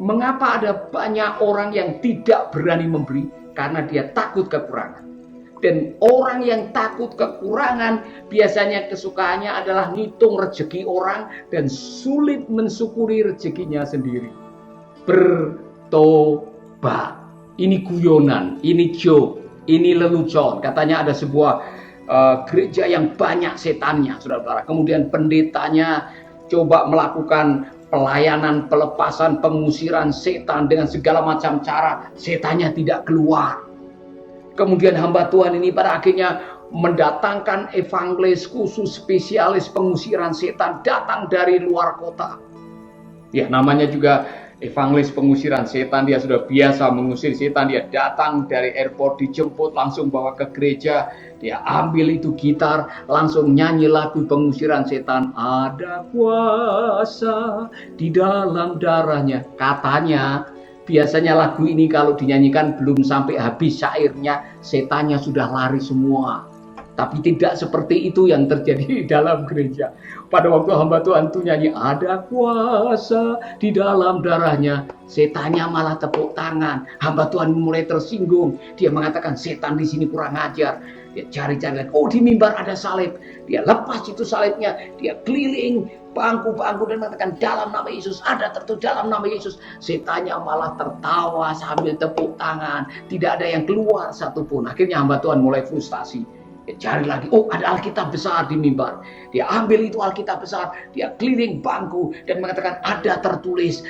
Mengapa ada banyak orang yang tidak berani memberi? Karena dia takut kekurangan. Dan orang yang takut kekurangan biasanya kesukaannya adalah ngitung rezeki orang dan sulit mensyukuri rezekinya sendiri. Bertobat. Ini guyonan, ini joke, ini lelucon. Katanya ada sebuah gereja yang banyak setannya, saudara-saudara. Kemudian pendetanya coba melakukan pelayanan, pelepasan, pengusiran setan dengan segala macam cara. Setannya tidak keluar. Kemudian hamba Tuhan ini pada akhirnya mendatangkan evangelis khusus spesialis pengusiran setan datang dari luar kota. Ya, namanya juga evangelis pengusiran setan. Dia sudah biasa mengusir setan. Dia datang dari airport, dijemput, langsung bawa ke gereja. Dia ambil itu gitar, langsung nyanyi lagu pengusiran setan. Ada kuasa di dalam darahnya. Katanya biasanya lagu ini kalau dinyanyikan belum sampai habis syairnya, setannya sudah lari semua. Tapi tidak seperti itu yang terjadi di dalam gereja. Pada waktu hamba Tuhan itu nyanyi, ada kuasa di dalam darahnya, setannya malah tepuk tangan. Hamba Tuhan mulai tersinggung. Dia mengatakan, setan di sini kurang ajar. Dia cari-cari, oh di mimbar ada salib. Dia lepas itu salibnya, dia keliling bangku-bangku dan mengatakan dalam nama Yesus, ada tertulis dalam nama Yesus. Setannya malah tertawa sambil tepuk tangan. Tidak ada yang keluar satupun. Akhirnya hamba Tuhan mulai frustasi. Dia cari lagi, oh ada Alkitab besar di mimbar. Dia ambil itu Alkitab besar, dia keliling bangku dan mengatakan ada tertulis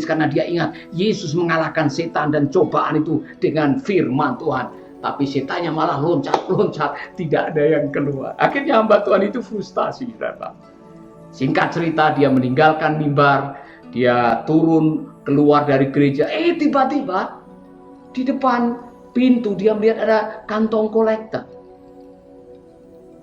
karena dia ingat Yesus mengalahkan setan dan cobaan itu dengan firman Tuhan. Tapi setannya malah loncat-loncat, tidak ada yang keluar. Akhirnya hamba Tuhan itu frustasi, saudara. Singkat cerita, dia meninggalkan mimbar, dia turun keluar dari gereja. Tiba-tiba di depan pintu dia melihat ada kantong kolektor.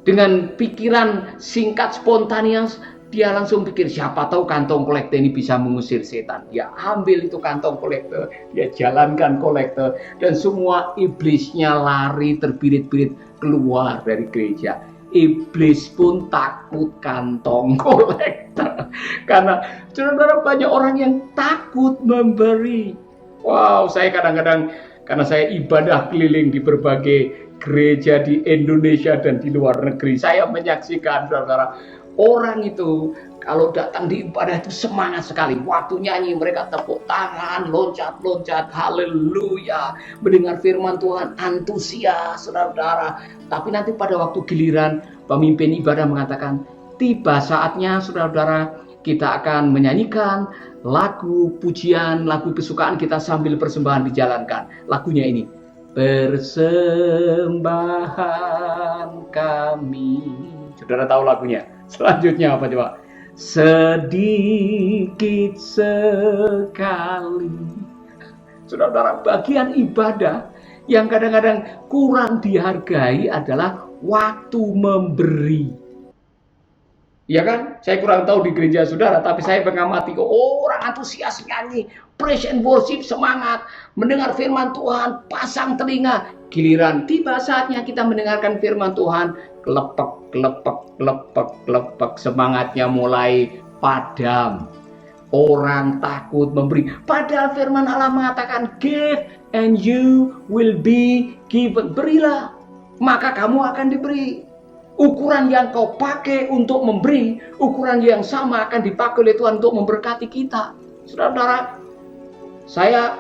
Dengan pikiran singkat spontanitas, dia langsung pikir siapa tahu kantong kolektor ini bisa mengusir setan. Dia ambil itu kantong kolektor, dia jalankan kolektor, dan semua iblisnya lari terbirit-birit keluar dari gereja. Iblis pun takut kantong kolektor. Karena saudara banyak orang yang takut memberi. Wow, saya kadang-kadang karena saya ibadah keliling di berbagai gereja di Indonesia dan di luar negeri, saya menyaksikan saudara orang itu kalau datang di ibadah itu semangat sekali. Waktu nyanyi mereka tepuk tangan, loncat-loncat, haleluya, mendengar firman Tuhan, antusias saudara-saudara. Tapi nanti pada waktu giliran pemimpin ibadah mengatakan, tiba saatnya saudara-saudara kita akan menyanyikan lagu pujian, lagu kesukaan kita sambil persembahan dijalankan. Lagunya ini, persembahan kami. Saudara tahu lagunya? Selanjutnya apa coba? Sedikit sekali. Saudara, bagian ibadah yang kadang-kadang kurang dihargai adalah waktu memberi. Ya kan? Saya kurang tahu di gereja saudara, tapi saya mengamati orang antusias nyanyi, praise and worship, semangat, mendengar firman Tuhan, pasang telinga. Giliran tiba saatnya kita mendengarkan firman Tuhan, kelepek, semangatnya mulai padam. Orang takut memberi. Padahal firman Allah mengatakan, give and you will be given. Berilah, maka kamu akan diberi. Ukuran yang kau pakai untuk memberi, ukuran yang sama akan dipakai oleh Tuhan untuk memberkati kita. Saudara-saudara, saya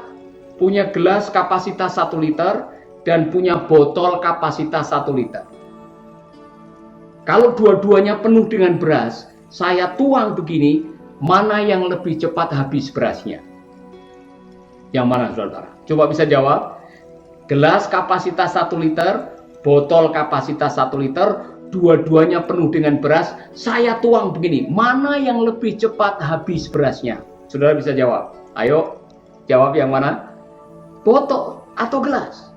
punya gelas kapasitas 1 liter dan punya botol kapasitas 1 liter. Kalau dua-duanya penuh dengan beras, saya tuang begini, mana yang lebih cepat habis berasnya? Yang mana, saudara? Coba bisa jawab. Gelas kapasitas 1 liter, botol kapasitas 1 liter, dua-duanya penuh dengan beras, saya tuang begini, mana yang lebih cepat habis berasnya? Saudara bisa jawab. Ayo, jawab yang mana? Botol atau gelas?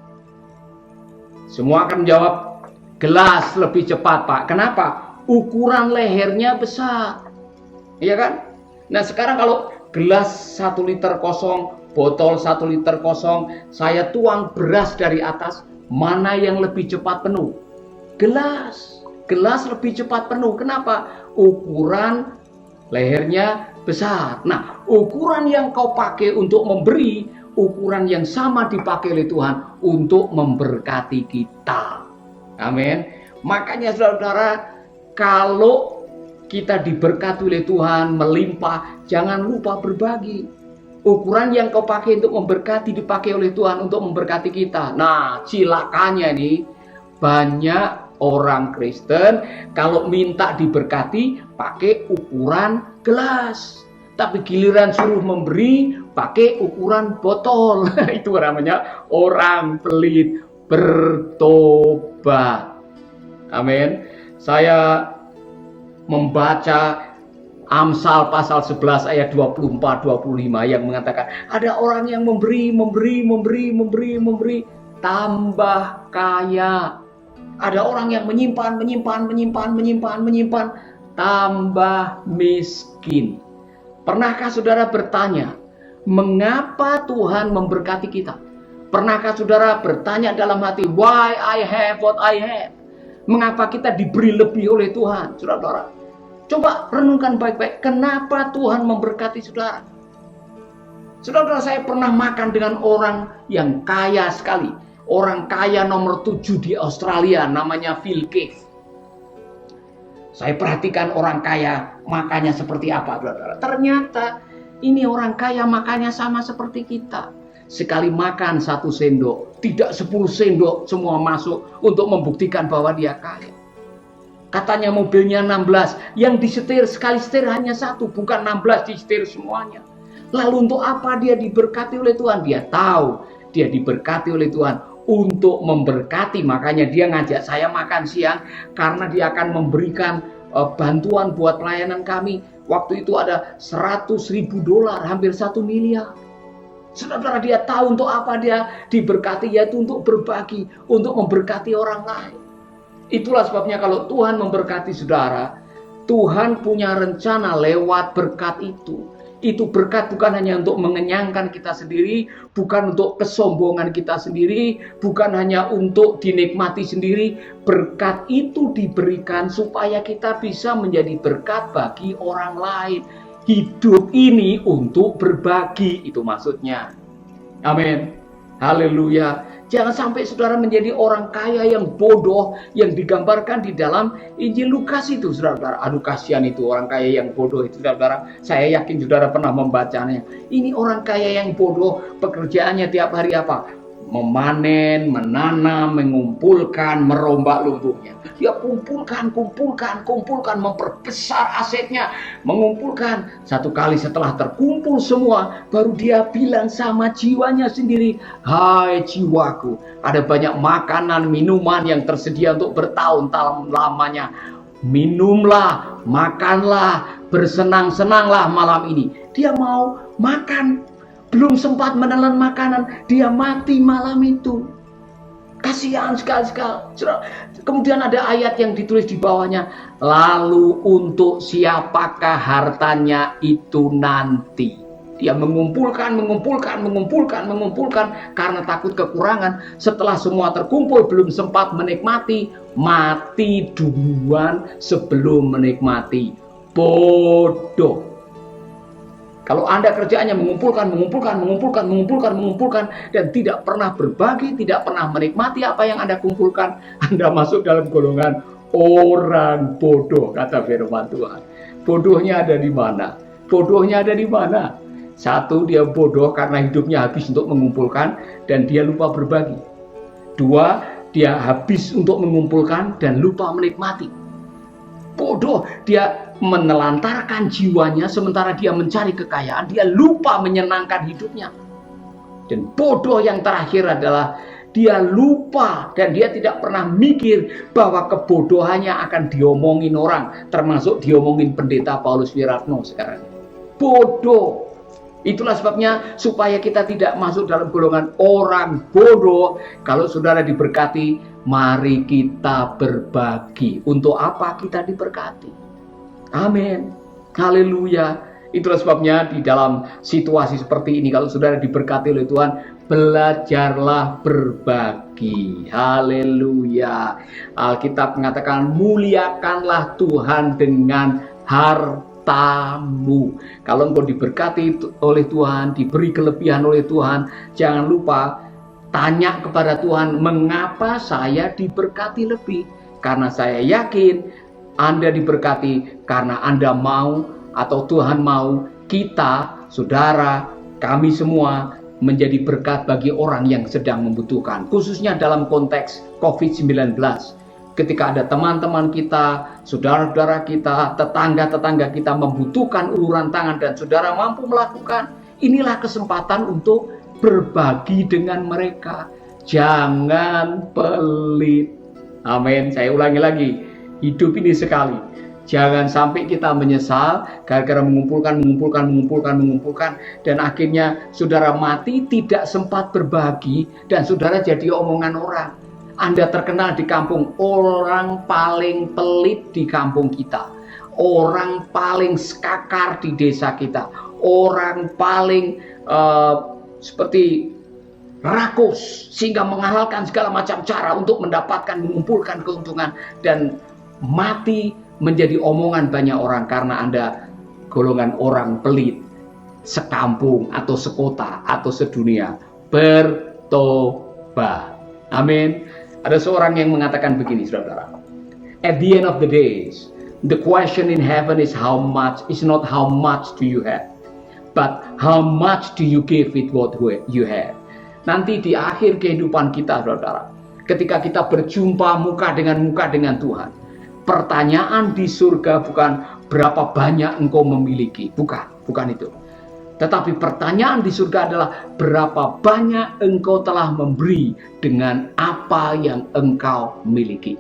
Semua akan menjawab gelas lebih cepat, Pak. Kenapa? Ukuran lehernya besar. Iya kan? Nah, sekarang kalau gelas 1 liter kosong, botol 1 liter kosong, saya tuang beras dari atas, mana yang lebih cepat penuh? Gelas lebih cepat penuh. Kenapa? Ukuran lehernya besar. Nah, ukuran yang kau pakai untuk memberi, ukuran yang sama dipakai oleh Tuhan untuk memberkati kita. Amin. Makanya saudara-saudara, kalau kita diberkati oleh Tuhan melimpah, jangan lupa berbagi. Ukuran yang kau pakai untuk memberkati dipakai oleh Tuhan untuk memberkati kita. Nah, cilakanya nih, banyak orang Kristen kalau minta diberkati pakai ukuran gelas, tapi giliran suruh memberi pakai ukuran botol. Itu namanya orang pelit. Bertobat. Amin. Saya membaca Amsal pasal 11 ayat 24-25 yang mengatakan ada orang yang memberi, tambah kaya. Ada orang yang menyimpan, tambah miskin. Pernahkah saudara bertanya, mengapa Tuhan memberkati kita? Pernahkah saudara bertanya dalam hati, why I have what I have? Mengapa kita diberi lebih oleh Tuhan, saudara-saudara? Coba renungkan baik-baik, kenapa Tuhan memberkati saudara? Saudara-saudara, saya pernah makan dengan orang yang kaya sekali. Orang kaya nomor 7 di Australia, namanya Phil Cave. Saya perhatikan orang kaya makannya seperti apa, saudara-saudara. Ternyata ini orang kaya makannya sama seperti kita. Sekali makan 1 sendok, tidak 10 sendok semua masuk untuk membuktikan bahwa dia kaya. Katanya mobilnya 16, yang disetir sekali setir hanya 1, bukan 16 disetir semuanya. Lalu untuk apa dia diberkati oleh Tuhan? Dia tahu dia diberkati oleh Tuhan untuk memberkati, makanya dia ngajak saya makan siang karena dia akan memberikan bantuan buat pelayanan kami. Waktu itu ada $100.000, hampir 1 miliar. Saudara, dia tahu untuk apa dia diberkati, yaitu untuk berbagi, untuk memberkati orang lain. Itulah sebabnya kalau Tuhan memberkati saudara, Tuhan punya rencana lewat berkat itu. Itu berkat bukan hanya untuk mengenyangkan kita sendiri, bukan untuk kesombongan kita sendiri, bukan hanya untuk dinikmati sendiri. Berkat itu diberikan supaya kita bisa menjadi berkat bagi orang lain. Hidup ini untuk berbagi, itu maksudnya. Amin. Haleluya. Jangan sampai saudara menjadi orang kaya yang bodoh yang digambarkan di dalam Injil Lukas itu, saudara-saudara. Aduh, kasihan itu orang kaya yang bodoh itu, saudara-saudara. Saya yakin saudara pernah membacanya. Ini orang kaya yang bodoh, pekerjaannya tiap hari apa? Memanen, menanam, mengumpulkan, merombak lumbungnya. Dia kumpulkan, memperbesar asetnya, mengumpulkan. Satu kali setelah terkumpul semua, baru dia bilang sama jiwanya sendiri, hai jiwaku, ada banyak makanan, minuman yang tersedia untuk bertahun-tahun lamanya. Minumlah, makanlah, bersenang-senanglah malam ini. Dia mau makan. Belum sempat menelan makanan, dia mati malam itu. Kasihan sekali. Kemudian ada ayat yang ditulis di bawahnya. Lalu untuk siapakah hartanya itu nanti? Dia mengumpulkan karena takut kekurangan. Setelah semua terkumpul belum sempat menikmati, mati duluan sebelum menikmati. Bodoh. Kalau Anda kerjaannya mengumpulkan dan tidak pernah berbagi, tidak pernah menikmati apa yang Anda kumpulkan, Anda masuk dalam golongan orang bodoh, kata firman Tuhan. Bodohnya ada di mana? Satu, dia bodoh karena hidupnya habis untuk mengumpulkan dan dia lupa berbagi. Dua, dia habis untuk mengumpulkan dan lupa menikmati. Bodoh, dia menelantarkan jiwanya sementara dia mencari kekayaan, dia lupa menyenangkan hidupnya. Dan bodoh yang terakhir adalah dia lupa dan dia tidak pernah mikir bahwa kebodohannya akan diomongin orang, termasuk diomongin pendeta Paulus Wiratno sekarang. Bodoh. Itulah sebabnya supaya kita tidak masuk dalam golongan orang bodoh. Kalau saudara diberkati, mari kita berbagi. Untuk apa kita diberkati? Amin. Haleluya. Itulah sebabnya di dalam situasi seperti ini, kalau saudara diberkati oleh Tuhan, belajarlah berbagi. Haleluya. Alkitab mengatakan, muliakanlah Tuhan dengan harta hartamu. Kalau engkau diberkati oleh Tuhan, diberi kelebihan oleh Tuhan, jangan lupa tanya kepada Tuhan, mengapa saya diberkati lebih? Karena saya yakin Anda diberkati karena Anda mau, atau Tuhan mau kita, saudara, kami semua menjadi berkat bagi orang yang sedang membutuhkan. Khususnya dalam konteks COVID-19. Ketika ada teman-teman kita, saudara-saudara kita, tetangga-tetangga kita membutuhkan uluran tangan dan saudara mampu melakukan, inilah kesempatan untuk berbagi dengan mereka. Jangan pelit. Amin. Saya ulangi lagi. Hidup ini sekali. Jangan sampai kita menyesal gara-gara mengumpulkan dan akhirnya saudara mati tidak sempat berbagi dan saudara jadi omongan orang. Anda terkenal di kampung, orang paling pelit di kampung kita, orang paling skakar di desa kita, orang paling seperti rakus sehingga menghalalkan segala macam cara untuk mengumpulkan keuntungan dan mati menjadi omongan banyak orang karena Anda golongan orang pelit sekampung atau sekota atau sedunia. Bertobat. Amin. Ada seorang yang mengatakan begini, saudara. At the end of the days, the question in heaven is not how much do you have, but how much do you give with what you have. Nanti di akhir kehidupan kita, saudara, ketika kita berjumpa muka dengan Tuhan, pertanyaan di surga bukan berapa banyak engkau memiliki, bukan itu. Tetapi pertanyaan di surga adalah berapa banyak engkau telah memberi dengan apa yang engkau miliki.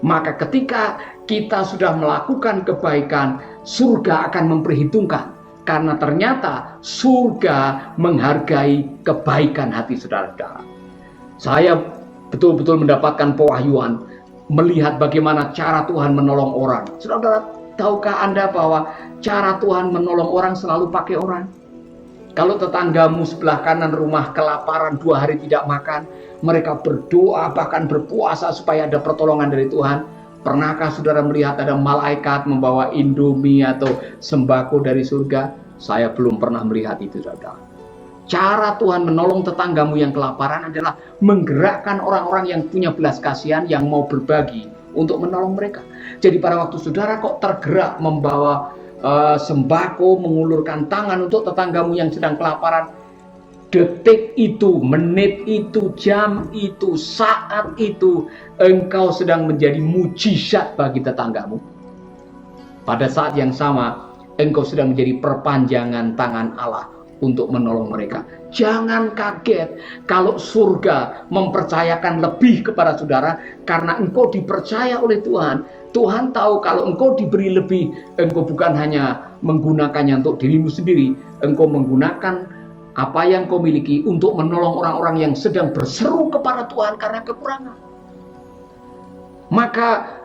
Maka ketika kita sudah melakukan kebaikan, surga akan memperhitungkan. Karena ternyata surga menghargai kebaikan hati saudara-saudara. Saya betul-betul mendapatkan pewahyuan melihat bagaimana cara Tuhan menolong orang. Saudara, tahukah Anda bahwa cara Tuhan menolong orang selalu pakai orang? Kalau tetanggamu sebelah kanan rumah kelaparan 2 hari tidak makan, mereka berdoa bahkan berpuasa supaya ada pertolongan dari Tuhan. Pernahkah saudara melihat ada malaikat membawa Indomie atau sembako dari surga? Saya belum pernah melihat itu, saudara. Cara Tuhan menolong tetanggamu yang kelaparan adalah menggerakkan orang-orang yang punya belas kasihan yang mau berbagi untuk menolong mereka. Jadi pada waktu saudara kok tergerak membawa sembako, mengulurkan tangan untuk tetanggamu yang sedang kelaparan, detik itu, menit itu, jam itu, saat itu, engkau sedang menjadi mujizat bagi tetanggamu. Pada saat yang sama, engkau sedang menjadi perpanjangan tangan Allah untuk menolong mereka. Jangan kaget kalau surga mempercayakan lebih kepada saudara karena engkau dipercaya oleh Tuhan. Tuhan tahu kalau engkau diberi lebih, engkau bukan hanya menggunakannya untuk dirimu sendiri, engkau menggunakan apa yang kau miliki untuk menolong orang-orang yang sedang berseru kepada Tuhan karena kekurangan. Maka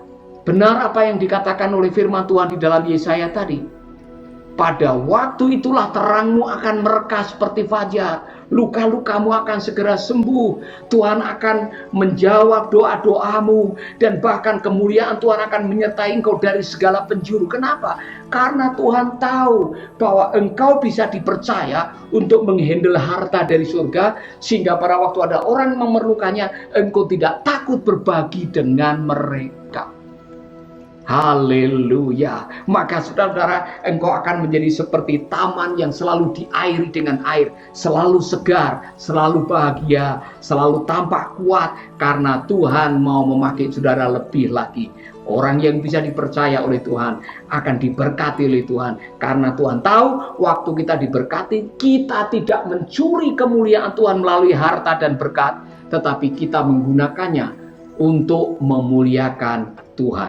benar apa yang dikatakan oleh firman Tuhan di dalam Yesaya tadi. Pada waktu itulah terangmu akan mereka seperti fajar. Luka-lukamu akan segera sembuh. Tuhan akan menjawab doa-doamu. Dan bahkan kemuliaan Tuhan akan menyertai engkau dari segala penjuru. Kenapa? Karena Tuhan tahu bahwa engkau bisa dipercaya untuk menghandle harta dari surga. Sehingga pada waktu ada orang memerlukannya, engkau tidak takut berbagi dengan mereka. Haleluya. Maka saudara-saudara, engkau akan menjadi seperti taman yang selalu diairi dengan air, selalu segar, selalu bahagia, selalu tampak kuat karena Tuhan mau memakai saudara lebih lagi. Orang yang bisa dipercaya oleh Tuhan akan diberkati oleh Tuhan karena Tuhan tahu waktu kita diberkati, kita tidak mencuri kemuliaan Tuhan melalui harta dan berkat, tetapi kita menggunakannya untuk memuliakan Tuhan.